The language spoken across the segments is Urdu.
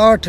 8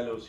LOC।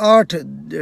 8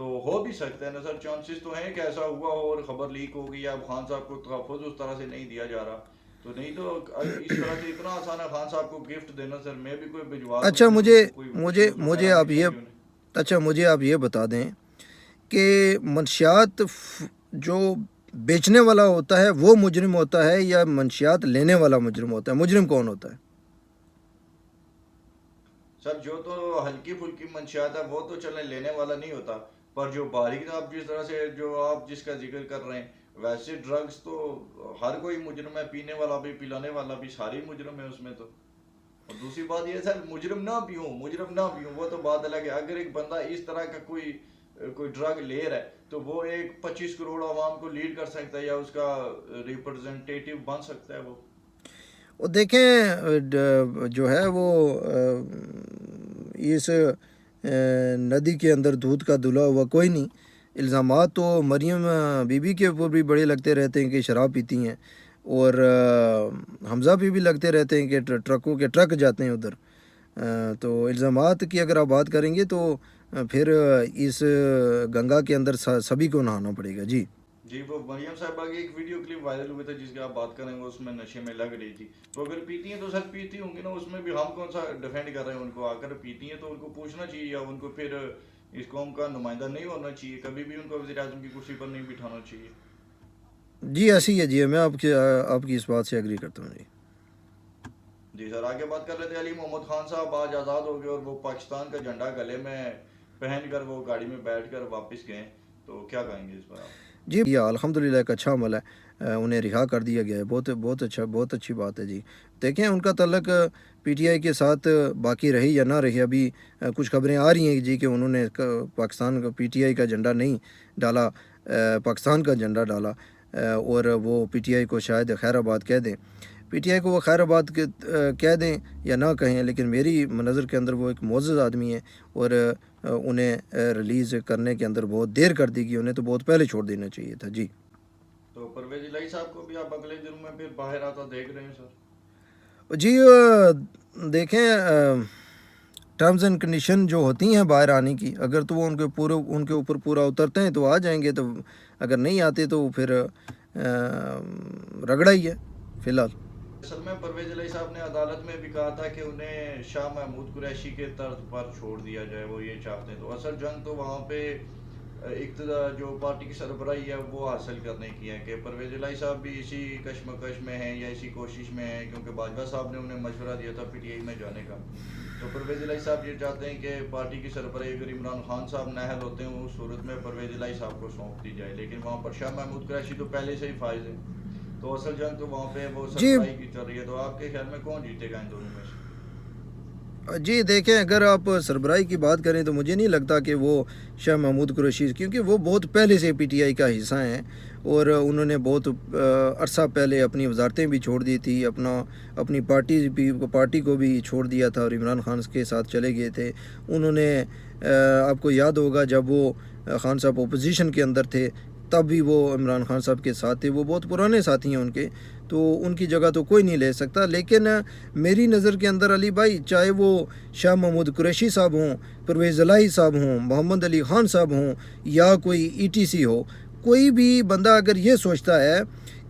تو ہو بھی سکتا ہے نا سر, چانسز تو ہیں کہ ایسا ہوا ہو اور خبر لیک ہو گئی, اب خان صاحب کو تحفظ اس طرح سے نہیں دیا جا رہا, تو نہیں تو اس طرح سے اتنا آسان ہے خان صاحب کو گفٹ دینا سر, میں بھی کوئی بھجوا دوں اچھا پھر ان مجھے کو کوئی مجھے ایشو تو مجھے میرا آپ دکھنا یہ ہی انہیں. اچھا مجھے آپ یہ بتا دیں کہ منشیات جو بیچنے والا ہوتا ہے وہ مجرم ہوتا ہے یا منشیات لینے والا مجرم ہوتا ہے؟ مجرم کون ہوتا ہے؟ سر جو تو ہلکی پھلکی منشیات ہے وہ تو چلیں لینے والا نہیں ہوتا, پر جو باریک آپ جس طرح سے جو آپ جس کا ذکر کر رہے ہیں ویسے ڈرگز تو ہر کوئی مجرم ہے, پینے والا بھی پلانے والا بھی سارے مجرم ہے اس میں تو. اور دوسری بات یہ ہے سر, مجرم نہ بھی ہوں وہ تو بات الگ ہے. اگر ایک بندہ اس طرح کا کوئی ڈرگ لے رہا ہے تو وہ ایک 25 کروڑ عوام کو لیڈ کر سکتا ہے یا اس کا ریپرزنٹیٹیو بن سکتا ہے وہ. وہ دیکھیں جو ہے وہ اس ندی کے اندر دودھ کا دھلا ہوا کوئی نہیں. الزامات تو مریم بی بی کے اوپر بھی بڑے لگتے رہتے ہیں کہ شراب پیتی ہیں, اور حمزہ پہ بھی لگتے رہتے ہیں کہ ٹرکوں کے ٹرک جاتے ہیں ادھر. تو الزامات کی اگر آپ بات کریں گے تو پھر اس گنگا کے اندر سبھی کو نہانا پڑے گا. جی جی, وہ مریم صاحبہ کی ایک ویڈیو کلپ وائرل ہوئی تھی جس کی آپ بات کریں گے, اس میں نشے میں لگ رہی تھی. تو اگر پیتی ہیں تو سر پیتی ہوں گی نا, اس میں بھی ہم کون سا ڈیفینڈ کر رہے ہیں ان کو. اگر پیتی ہیں تو ان کو پوچھنا چاہیے, یا ان کو پھر اس قوم کا نمائندہ نہیں ہونا چاہیے, کبھی بھی ان کو وزیر اعظم کی کرسی پر نہیں بٹھانا چاہیے. جی ایسی ہے. جی میں آپ کی اس بات سے ایگری کرتا ہوں. جی جی سر, آگے بات کر لیتے ہیں. علی محمد خان صاحب آج آزاد ہو گئے اور وہ پاکستان کا جھنڈا گلے میں پہن کر وہ گاڑی میں بیٹھ کر واپس گئے, تو کیا کہیں گے اس پر آپ؟ جی یہ الحمدللہ ایک اچھا عمل ہے, انہیں رہا کر دیا گیا ہے. بہت اچھا, بہت اچھی بات ہے. جی دیکھیں ان کا تعلق پی ٹی آئی کے ساتھ باقی رہی یا نہ رہی, ابھی کچھ خبریں آ رہی ہیں جی کہ انہوں نے پاکستان کا پی ٹی آئی کا جھنڈا نہیں ڈالا, پاکستان کا جھنڈا ڈالا, اور وہ پی ٹی آئی کو شاید خیر آباد کہہ دیں. پی ٹی آئی کو وہ خیر آباد کہہ دیں یا نہ کہیں, لیکن میری نظر کے اندر وہ ایک معزز آدمی ہے, اور انہیں ریلیز کرنے کے اندر بہت دیر کر دی گئی, انہیں تو بہت پہلے چھوڑ دینا چاہیے تھا. جی تو پرویز الہی صاحب کو بھی آپ اگلے دنوں میں پھر باہر آتا دیکھ رہے ہیں سر؟ جی دیکھیں ٹرمز اینڈ کنڈیشن جو ہوتی ہیں باہر آنے کی, اگر تو وہ ان کے اوپر پورا اترتے ہیں تو آ جائیں گے, تو اگر نہیں آتے تو پھر رگڑا ہی ہے فی الحال. اصل میں پرویز الہی صاحب نے عدالت میں بھی کہا تھا کہ انہیں شاہ محمود قریشی کے طرز پر چھوڑ دیا جائے, وہ یہ چاہتے ہیں. تو اصل جنگ تو وہاں پہ اقتدار جو پارٹی کی سربراہی ہے وہ حاصل کرنے کی ہے, کہ پرویز الہی صاحب بھی اسی کشمکش میں ہیں یا اسی کوشش میں ہیں, کیونکہ باجوہ صاحب نے انہیں مشورہ دیا تھا پی ٹی آئی میں جانے کا. تو پرویز الہی صاحب یہ چاہتے ہیں کہ پارٹی کی سربراہی اگر عمران خان صاحب نااہل ہوتے ہیں اس صورت میں پرویز الہی صاحب کو سونپ دی جائے, لیکن وہاں پر شاہ محمود قریشی تو پہلے سے ہی فائز ہے. تو اصل جنگ تو وہاں پہ وہ جی سربراہی کی چل رہی ہے. تو آپ کے خیال میں کون جیتے گا ان دونوں میں سے؟ جی دیکھیں اگر آپ سربراہی کی بات کریں تو مجھے نہیں لگتا کہ وہ شاہ محمود قریشی, کیونکہ وہ بہت پہلے سے پی ٹی آئی کا حصہ ہیں, اور انہوں نے بہت عرصہ پہلے اپنی وزارتیں بھی چھوڑ دی تھی, اپنی پارٹی کو بھی چھوڑ دیا تھا, اور عمران خان کے ساتھ چلے گئے تھے. انہوں نے آپ کو یاد ہوگا جب وہ خان صاحب اپوزیشن کے اندر تھے تب بھی وہ عمران خان صاحب کے ساتھ تھے, وہ بہت پرانے ساتھی ہیں ان کے, تو ان کی جگہ تو کوئی نہیں لے سکتا. لیکن میری نظر کے اندر علی بھائی, چاہے وہ شاہ محمود قریشی صاحب ہوں, پرویز الہی صاحب ہوں, محمد علی خان صاحب ہوں, یا کوئی ای ٹی سی ہو, کوئی بھی بندہ اگر یہ سوچتا ہے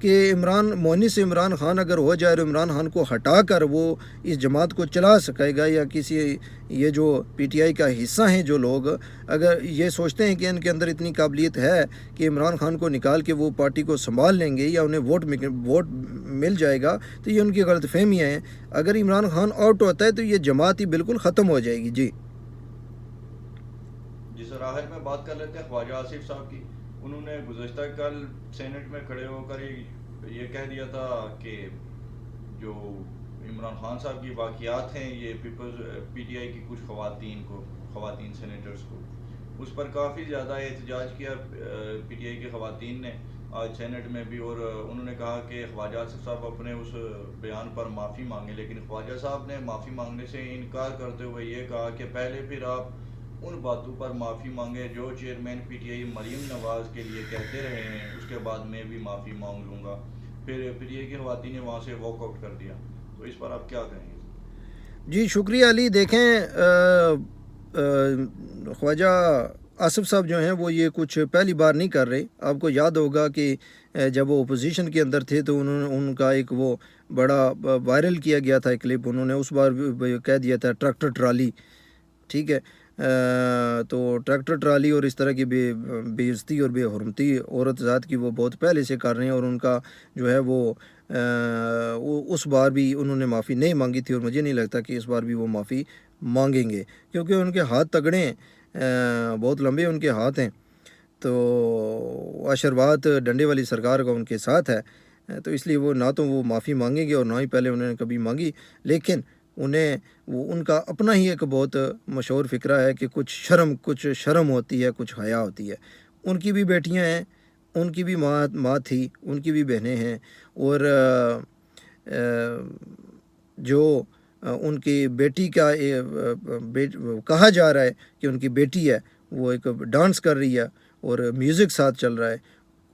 کہ مونس عمران خان اگر ہو جائے اور عمران خان کو ہٹا کر وہ اس جماعت کو چلا سکے گا, یا کسی یہ جو پی ٹی آئی کا حصہ ہیں جو لوگ اگر یہ سوچتے ہیں کہ ان کے اندر اتنی قابلیت ہے کہ عمران خان کو نکال کے وہ پارٹی کو سنبھال لیں گے یا انہیں ووٹ مل جائے گا, تو یہ ان کی غلط فہمیاں ہیں. اگر عمران خان آؤٹ ہوتا ہے تو یہ جماعت ہی بالکل ختم ہو جائے گی. جی جی سر, آخر میں بات کر لیتے ہیں خواجہ آصف صاحب کی. انہوں نے گزشتہ کل سینٹ میں کھڑے ہو کر یہ کہہ دیا تھا کہ جو عمران خان صاحب کی واقعات ہیں یہ پی ٹی آئی کی کچھ خواتین سینیٹرز کو, اس پر کافی زیادہ احتجاج کیا پی ٹی آئی کی خواتین نے آج سینٹ میں بھی, اور انہوں نے کہا کہ خواجہ آصف صاحب اپنے اس بیان پر معافی مانگے. لیکن خواجہ صاحب نے معافی مانگنے سے انکار کرتے ہوئے یہ کہا کہ پہلے پھر آپ ان باتوں پر معافی مانگے جو chairman P T I Maryam Nawaz کے لیے کہتے رہے ہیں, اس کے بعد میں بھی معافی مانگ لوں گا. پھر پی ٹی آئی کی خواتین نے وہاں سے واک آؤٹ کر دیا. تو اس پر آپ کیا کہیں گے؟ جی شکریہ علی. دیکھیں خواجہ آصف صاحب جو ہیں وہ یہ کچھ پہلی بار نہیں کر رہے. آپ کو یاد ہوگا کہ جب وہ اپوزیشن کے اندر تھے تو انہوں نے ان کا ایک وہ بڑا وائرل کیا گیا تھا ایک کلپ. انہوں نے اس بار بھی کہہ دیا تھا ٹریکٹر ٹرالی, ٹھیک ہے. تو ٹریکٹر ٹرالی اور اس طرح کی بے عزتی اور بے حرمتی عورت ذات کی وہ بہت پہلے سے کر رہے ہیں, اور ان کا جو ہے وہ اس بار بھی انہوں نے معافی نہیں مانگی تھی, اور مجھے نہیں لگتا کہ اس بار بھی وہ معافی مانگیں گے, کیونکہ ان کے ہاتھ تگڑے ہیں, بہت لمبے ان کے ہاتھ ہیں. تو آشرواد ڈنڈے والی سرکار کا ان کے ساتھ ہے, تو اس لیے وہ نہ تو وہ معافی مانگیں گے اور نہ ہی پہلے انہوں نے کبھی مانگی. لیکن انہیں وہ ان کا اپنا ہی ایک بہت مشہور فقرہ ہے کہ کچھ شرم ہوتی ہے, کچھ حیا ہوتی ہے. ان کی بھی بیٹیاں ہیں, ان کی بھی ماں تھی, ان کی بھی بہنیں ہیں, اور جو ان کی بیٹی کا کہا جا رہا ہے کہ ان کی بیٹی ہے وہ ایک ڈانس کر رہی ہے اور میوزک ساتھ چل رہا ہے,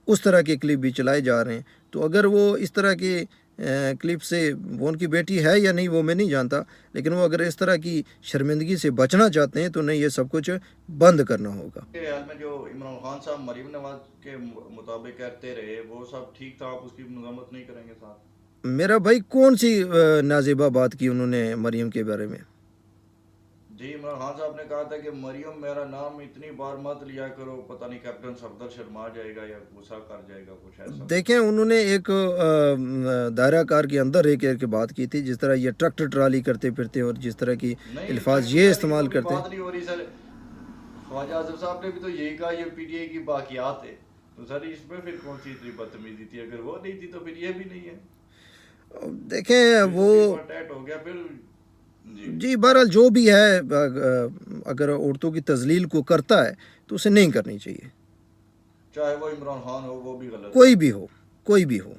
اس طرح کے کلپ بھی چلائے جا رہے ہیں. تو اگر وہ اس طرح کے کلپ سے, وہ ان کی بیٹی ہے یا نہیں وہ میں نہیں جانتا, لیکن وہ اگر اس طرح کی شرمندگی سے بچنا چاہتے ہیں تو نہیں, یہ سب کچھ بند کرنا ہوگا. حال میں جو عمران خان صاحب مریم نواز کے مطابق کرتے رہے وہ سب ٹھیک تھا, آپ اس کی مذمت نہیں کریں گے صاحب؟ میرا بھائی کون سی نازیبہ بات کی انہوں نے مریم کے بارے میں؟ جی عمران خان صاحب نے کہا تھا کہ مریم میرا نام اتنی بار مت لیا کرو, پتہ نہیں کیپٹن صفدر شرما جائے گا یا غصہ کر جائے گا, کچھ ایسا. دیکھیں انہوں نے ایک دائرہ کار کے اندر ایک بات کی تھی, جس طرح یہ ٹریکٹر ٹرالی کرتے پھرتے اور جس طرح کی الفاظ یہ استعمال کرتے. بات نہیں ہو رہی سر, خواجہ آصف صاحب نے بھی تو یہی کہا یہ پی ٹی آئی کی باقیات ہے, تو سر اس میں پھر کون سی اتنی بدتمیزی تھی؟ اگر وہ نہیں تھی تو پھر یہ بھی نہیں ہے. دیکھیں وہ ہو گیا پھر. جی بہرحال جو بھی ہے, اگر عورتوں کی تذلیل کو کرتا ہے تو اسے نہیں کرنی چاہیے, چاہے وہ عمران خان ہو, وہ بھی غلط, کوئی بھی ہو.